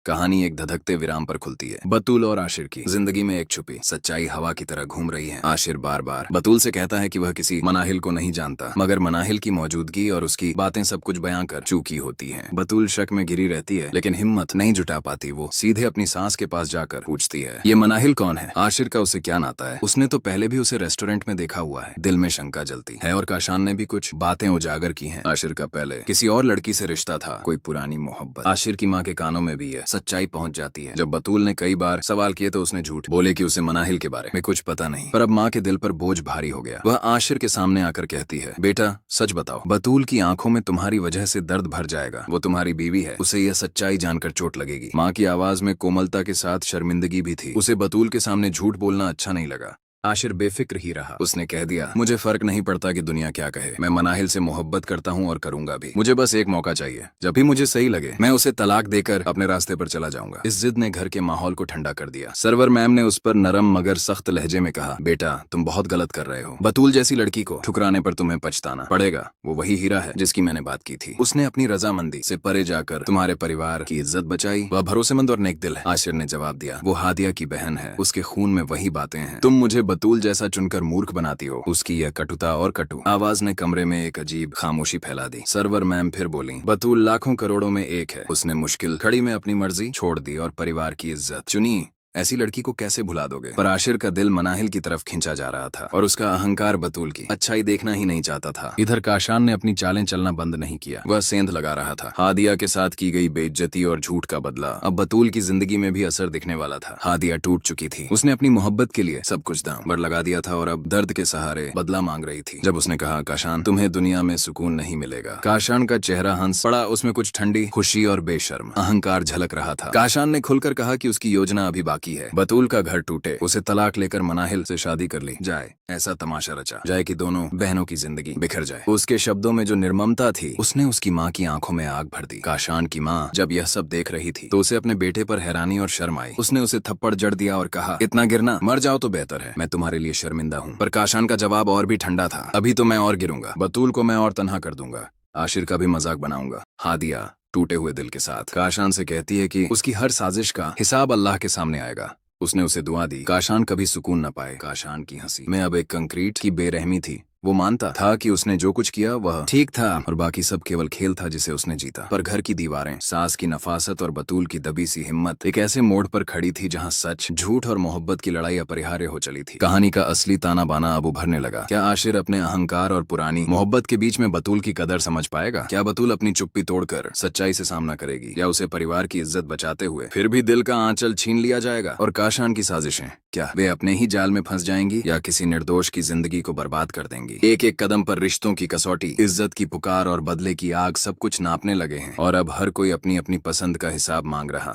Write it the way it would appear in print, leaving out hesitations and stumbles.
कहानी एक धधकते विराम पर खुलती है। बतूल और आशिर की जिंदगी में एक छुपी सच्चाई हवा की तरह घूम रही है। आशिर बार बार बतूल से कहता है कि वह किसी मनाहिल को नहीं जानता, मगर मनाहिल की मौजूदगी और उसकी बातें सब कुछ बयां कर चूकी होती हैं। बतूल शक में घिरी रहती है, लेकिन हिम्मत नहीं जुटा पाती। वो सीधे अपनी सास के पास जाकर पूछती है, ये मनाहिल कौन है? आशिर का उससे क्या नाता है? उसने तो पहले भी उसे रेस्टोरेंट में देखा हुआ है। दिल में शंका जलती है और काशान ने भी कुछ बातें उजागर की हैं। आशिर का पहले किसी और लड़की से रिश्ता था, कोई पुरानी मोहब्बत। आशिर की माँ के कानों में भी यह सच्चाई पहुंच जाती है। जब बतूल ने कई बार सवाल किए तो उसने झूठ बोले कि उसे मनाहिल के बारे में कुछ पता नहीं। पर अब माँ के दिल पर बोझ भारी हो गया। वह आशिर के सामने आकर कहती है, बेटा सच बताओ, बतूल की आंखों में तुम्हारी वजह से दर्द भर जाएगा। वो तुम्हारी बीवी है, उसे यह सच्चाई जानकर चोट लगेगी। माँ की आवाज में कोमलता के साथ शर्मिंदगी भी थी। उसे बतूल के सामने झूठ बोलना अच्छा नहीं लगा। आशिर बेफिक्र ही रहा। उसने कह दिया, मुझे फर्क नहीं पड़ता कि दुनिया क्या कहे, मैं मनाहिल से मोहब्बत करता हूँ और करूंगा भी। मुझे बस एक मौका चाहिए, जब भी मुझे सही लगे मैं उसे तलाक देकर अपने रास्ते पर चला जाऊंगा। इस जिद ने घर के माहौल को ठंडा कर दिया। सर्वर मैम ने उस पर नरम मगर सख्त लहजे में कहा, बेटा तुम बहुत गलत कर रहे हो। बतूल जैसी लड़की को ठुकराने पर तुम्हें पछताना पड़ेगा। वो वही हीरा है जिसकी मैंने बात की थी। उसने अपनी रजामंदी से परे जाकर तुम्हारे परिवार की इज्जत बचाई। वह भरोसेमंद और नेक दिल है। आशिर ने जवाब दिया, वो हादिया की बहन है, उसके खून में वही बातें हैं। तुम मुझे बतूल जैसा कर मूर्ख बनाती हो। उसकी यह कटुता और कटु आवाज ने कमरे में एक अजीब खामोशी फैला दी। सर्वर मैम फिर बोली, बतूल लाखों करोड़ों में एक है। उसने मुश्किल घड़ी में अपनी मर्जी छोड़ दी और परिवार की इज्जत चुनी। ऐसी लड़की को कैसे भुला दोगे? पर आशिर का दिल मनाहिल की तरफ खींचा जा रहा था और उसका अहंकार बतूल की अच्छाई देखना ही नहीं चाहता था। इधर काशान ने अपनी चालें चलना बंद नहीं किया। वह सेंध लगा रहा था। हादिया के साथ की गई बेइज्जती और झूठ का बदला अब बतूल की जिंदगी में भी असर दिखने वाला था। हादिया टूट चुकी थी। उसने अपनी मोहब्बत के लिए सब कुछ दांव पर लगा दिया था और अब दर्द के सहारे बदला मांग रही थी। जब उसने कहा, काशान तुम्हें दुनिया में सुकून नहीं मिलेगा। काशान का चेहरा हंस पड़ा। उसमें कुछ ठंडी खुशी और बेशर्म अहंकार झलक रहा था। काशान ने खुलकर कहा कि उसकी योजना अभी बाकी है। बतूल का घर टूटे, उसे तलाक लेकर मनाहिल से शादी कर ली जाए, ऐसा तमाशा रचा जाए कि दोनों बहनों की जिंदगी बिखर जाए। उसके शब्दों में जो निर्ममता थी, उसने उसकी माँ की आंखों में आग भर दी। काशान की माँ जब यह सब देख रही थी तो उसे अपने बेटे पर हैरानी और शर्म आई। उसने उसे थप्पड़ जड़ दिया और कहा, इतना गिरना, मर जाओ तो बेहतर है, मैं तुम्हारे लिए शर्मिंदा हूँ। पर काशान का जवाब और भी ठंडा था, अभी तो मैं और गिरूंगा, बतूल को मैं और तन्हा कर दूंगा, आशिर का भी मजाक बनाऊंगा। हादिया टूटे हुए दिल के साथ काशान से कहती है कि उसकी हर साजिश का हिसाब अल्लाह के सामने आएगा। उसने उसे दुआ दी, काशान कभी सुकून न पाए। काशान की हंसी में अब एक कंक्रीट की बेरहमी थी। वो मानता था कि उसने जो कुछ किया वह ठीक था और बाकी सब केवल खेल था जिसे उसने जीता। पर घर की दीवारें, सास की नफासत और बतूल की दबी सी हिम्मत एक ऐसे मोड़ पर खड़ी थी जहां सच, झूठ और मोहब्बत की लड़ाई अपरिहार्य हो चली थी। कहानी का असली ताना बाना अब उभरने लगा। क्या आशिर अपने अहंकार और पुरानी मोहब्बत के बीच में बतूल की कदर समझ पाएगा? क्या बतूल अपनी चुप्पी तोड़कर सच्चाई से सामना करेगी, या उसे परिवार की इज्जत बचाते हुए फिर भी दिल का आंचल छीन लिया जाएगा? और काशान की साजिशें, क्या वे अपने ही जाल में फंस जाएंगी या किसी निर्दोष की जिंदगी को बर्बाद कर देंगी? एक एक कदम पर रिश्तों की कसौटी, इज्जत की पुकार और बदले की आग सब कुछ नापने लगे हैं और अब हर कोई अपनी अपनी पसंद का हिसाब मांग रहा